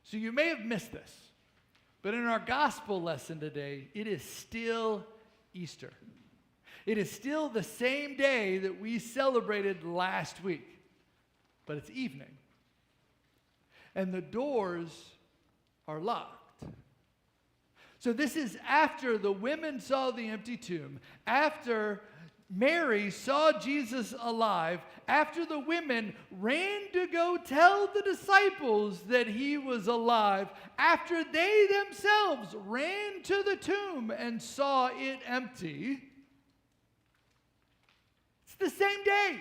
So you may have missed this, but in our gospel lesson today, it is still Easter. It is still the same day that we celebrated last week, but it's evening. And the doors are locked. So this is after the women saw the empty tomb, after Mary saw Jesus alive, after the women ran to go tell the disciples that he was alive, after they themselves ran to the tomb and saw it empty. It's the same day,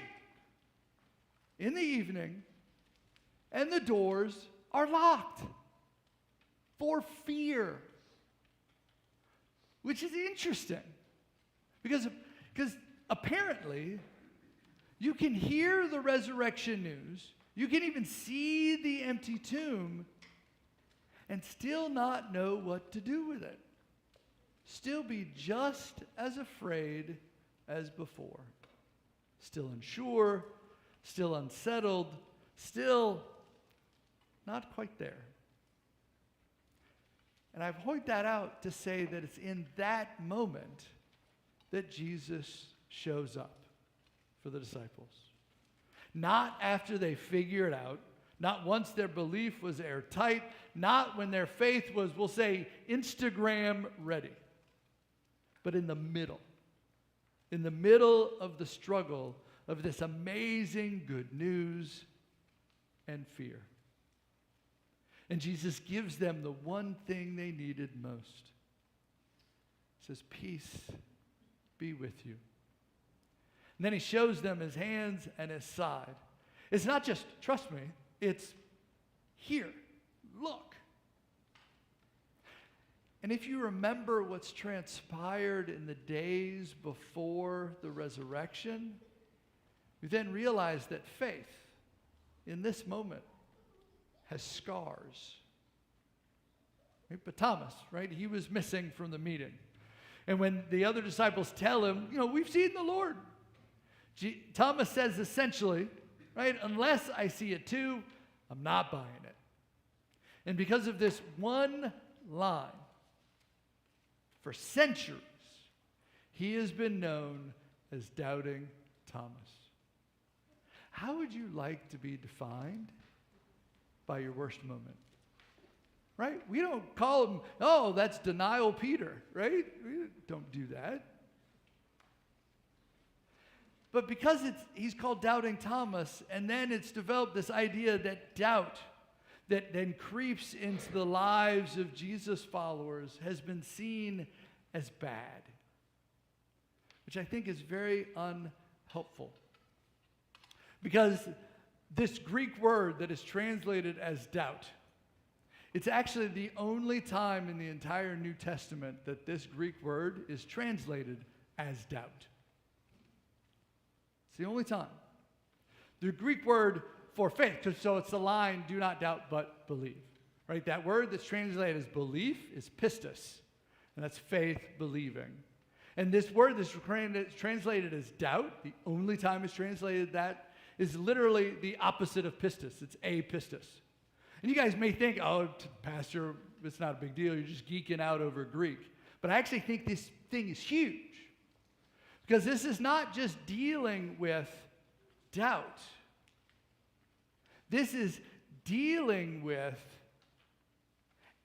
in the evening, and the doors are locked for fear. Which is interesting, because apparently you can hear the resurrection news, you can even see the empty tomb, and still not know what to do with it. Still be just as afraid as before. Still unsure, still unsettled, still not quite there. And I point that out to say that it's in that moment that Jesus shows up for the disciples. Not after they figure it out, not once their belief was airtight, not when their faith was, we'll say, Instagram ready, but in the middle of the struggle of this amazing good news and fear. And Jesus gives them the one thing they needed most. He says, peace be with you. And then he shows them his hands and his side. It's not just, trust me, it's here, look. And if you remember what's transpired in the days before the resurrection, you then realize that faith in this moment has scars. Right? But Thomas, right, he was missing from the meeting. And when the other disciples tell him, we've seen the Lord, Thomas says essentially, right, unless I see it too, I'm not buying it. And because of this one line, for centuries, he has been known as Doubting Thomas. How would you like to be defined by your worst moment? Right? We don't call him, oh, that's denial Peter, right? We don't do that. But because he's called Doubting Thomas, and then it's developed this idea that doubt that then creeps into the lives of Jesus' followers has been seen as bad, which I think is very unhelpful. Because this Greek word that is translated as doubt, it's actually the only time in the entire New Testament that this Greek word is translated as doubt. It's the only time. The Greek word for faith, so it's the line, do not doubt but believe. Right? That word that's translated as belief is pistis, and that's faith, believing. And this word that's translated as doubt, the only time it's translated that, is literally the opposite of pistis. It's apistis. And you guys may think, oh, Pastor, it's not a big deal. You're just geeking out over Greek. But I actually think this thing is huge. Because this is not just dealing with doubt. This is dealing with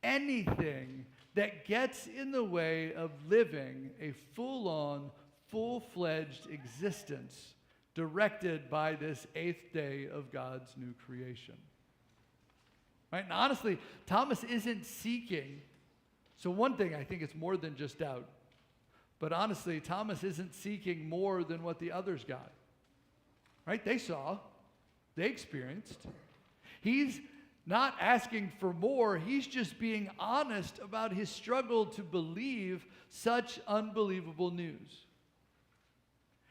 anything that gets in the way of living a full-on, full-fledged existence directed by this eighth day of God's new creation. Right? And honestly, Thomas isn't seeking. So one thing, I think it's more than just doubt. But honestly, Thomas isn't seeking more than what the others got. Right? They saw. They experienced. He's not asking for more. He's just being honest about his struggle to believe such unbelievable news.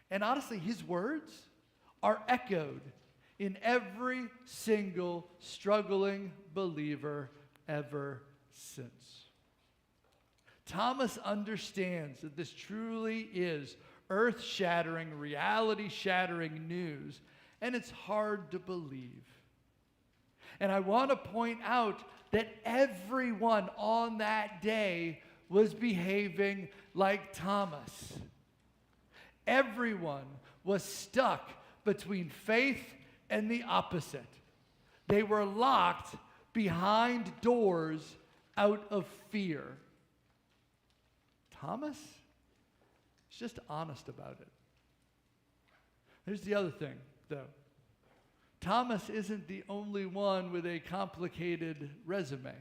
And honestly, his words are echoed in every single struggling believer ever since. Thomas understands that this truly is earth-shattering, reality-shattering news, and it's hard to believe. And I want to point out that everyone on that day was behaving like Thomas. Everyone was stuck between faith and the opposite. They were locked behind doors out of fear. Thomas is just honest about it. Here's the other thing, though. Thomas isn't the only one with a complicated resume,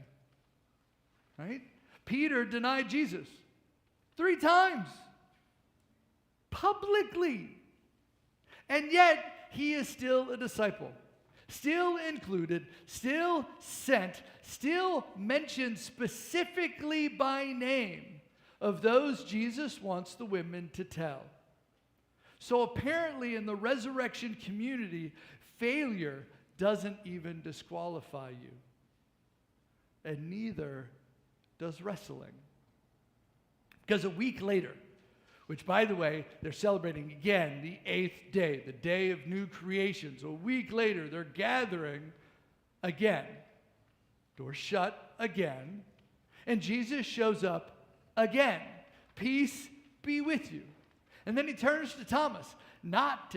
right? Peter denied Jesus 3 times, publicly. And yet, he is still a disciple, still included, still sent, still mentioned specifically by name of those Jesus wants the women to tell. So apparently in the resurrection community, failure doesn't even disqualify you. And neither does wrestling. Because a week later, which by the way, they're celebrating again the 8th day, the day of new creation. So a week later, they're gathering again. Doors shut again. And Jesus shows up again. Peace be with you. And then he turns to Thomas, not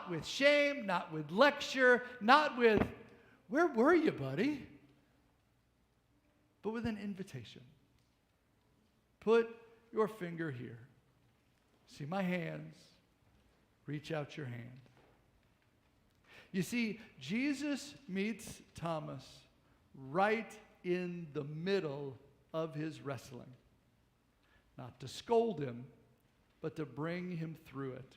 with shame, not with lecture, not with, where were you, buddy? But with an invitation. Put your finger here. See my hands. Reach out your hand. You see, Jesus meets Thomas right in the middle of his wrestling. Not to scold him, but to bring him through it.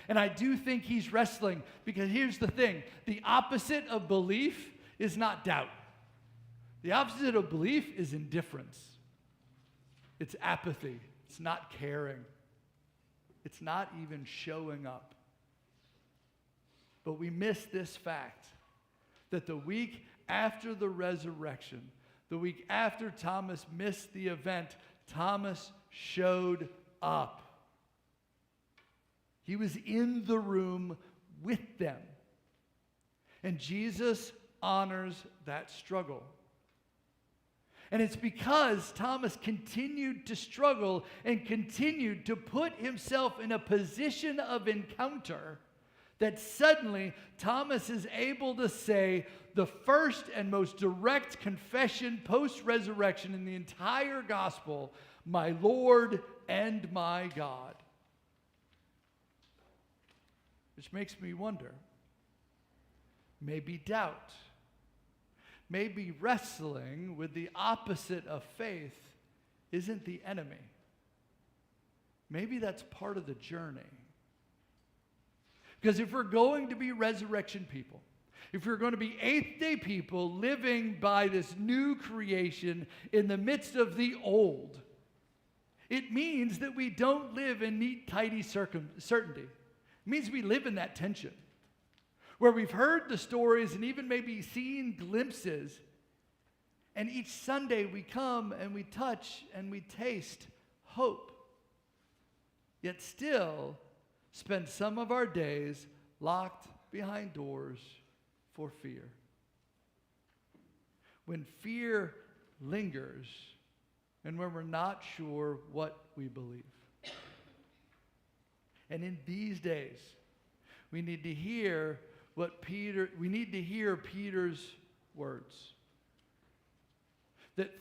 And I do think he's wrestling because here's the thing. The opposite of belief is not doubt. The opposite of belief is indifference. It's apathy. It's not caring. It's not even showing up. But we miss this fact that the week after the resurrection, the week after Thomas missed the event, Thomas showed up. He was in the room with them. And Jesus honors that struggle. And it's because Thomas continued to struggle and continued to put himself in a position of encounter that suddenly Thomas is able to say the first and most direct confession post-resurrection in the entire gospel, my Lord and my God. Which makes me wonder, maybe doubt, maybe wrestling with the opposite of faith isn't the enemy. Maybe that's part of the journey. Because if we're going to be resurrection people, if we're going to be 8th day people living by this new creation in the midst of the old, it means that we don't live in neat, tidy certainty. It means we live in that tension where we've heard the stories and even maybe seen glimpses, and each Sunday we come and we touch and we taste hope, yet still spend some of our days locked behind doors for fear. When fear lingers and when we're not sure what we believe. And in these days, we need to hear Peter's words. That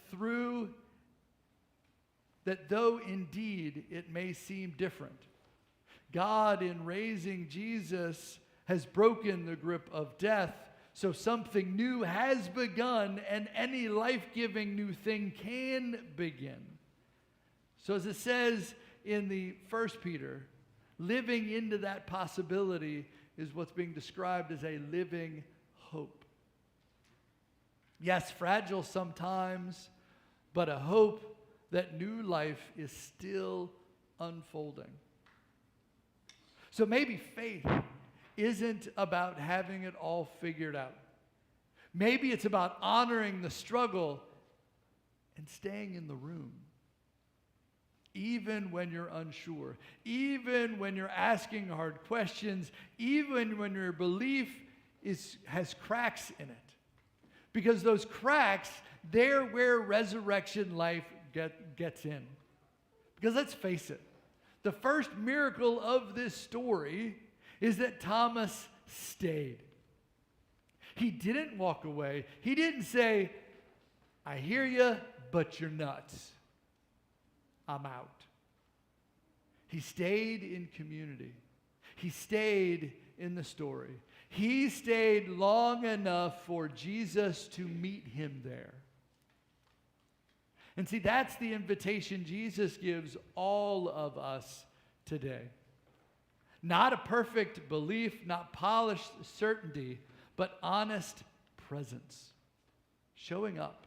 though indeed it may seem different, God in raising Jesus has broken the grip of death, so something new has begun and any life-giving new thing can begin. So as it says in the 1 Peter, living into that possibility is what's being described as a living hope. Yes, fragile sometimes, but a hope that new life is still unfolding. So maybe faith isn't about having it all figured out. Maybe it's about honoring the struggle and staying in the room. Even when you're unsure, even when you're asking hard questions, even when your belief has cracks in it. Because those cracks, they're where resurrection life gets in. Because let's face it, the first miracle of this story is that Thomas stayed. He didn't walk away. He didn't say, I hear you, but you're nuts. I'm out. He stayed in community. He stayed in the story. He stayed long enough for Jesus to meet him there. And see, that's the invitation Jesus gives all of us today. Not a perfect belief, not polished certainty, but honest presence. Showing up,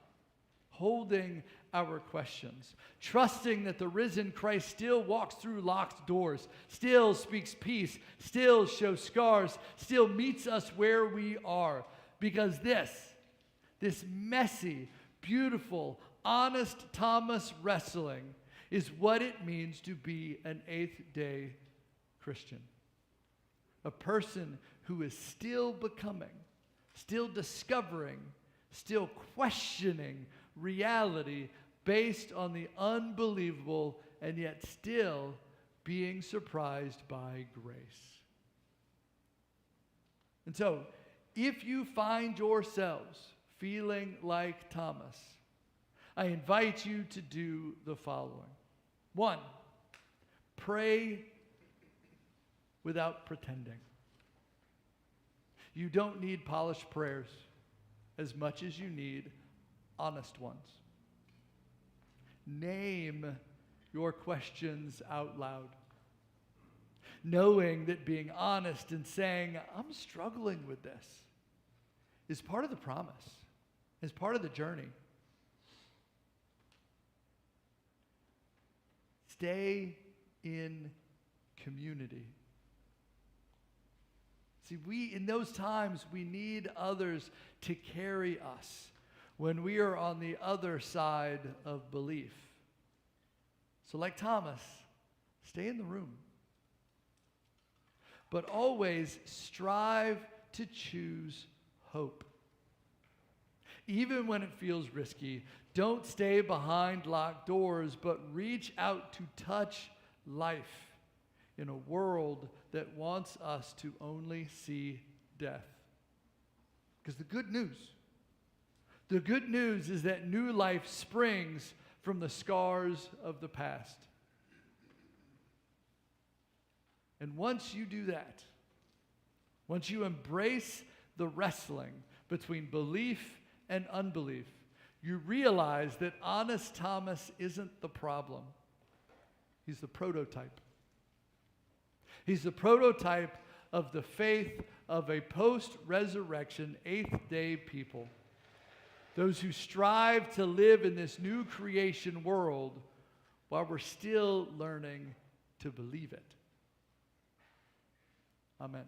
holding our questions, trusting that the risen Christ still walks through locked doors, still speaks peace, still shows scars, still meets us where we are. Because this messy, beautiful, honest Thomas wrestling is what it means to be an eighth-day Christian. A person who is still becoming, still discovering, still questioning reality based on the unbelievable and yet still being surprised by grace. And so, if you find yourselves feeling like Thomas, I invite you to do the following. 1, pray without pretending. You don't need polished prayers as much as you need honest ones. Name your questions out loud, knowing that being honest and saying, I'm struggling with this, is part of the promise, is part of the journey. Stay in community. See, in those times, we need others to carry us when we are on the other side of belief. So like Thomas, stay in the room. But always strive to choose hope. Even when it feels risky, don't stay behind locked doors, but reach out to touch life in a world that wants us to only see death. Because the good news is that new life springs from the scars of the past. And once you do that, once you embrace the wrestling between belief and unbelief, you realize that honest Thomas isn't the problem. He's the prototype. He's the prototype of the faith of a post-resurrection, eighth-day people. Those who strive to live in this new creation world while we're still learning to believe it. Amen.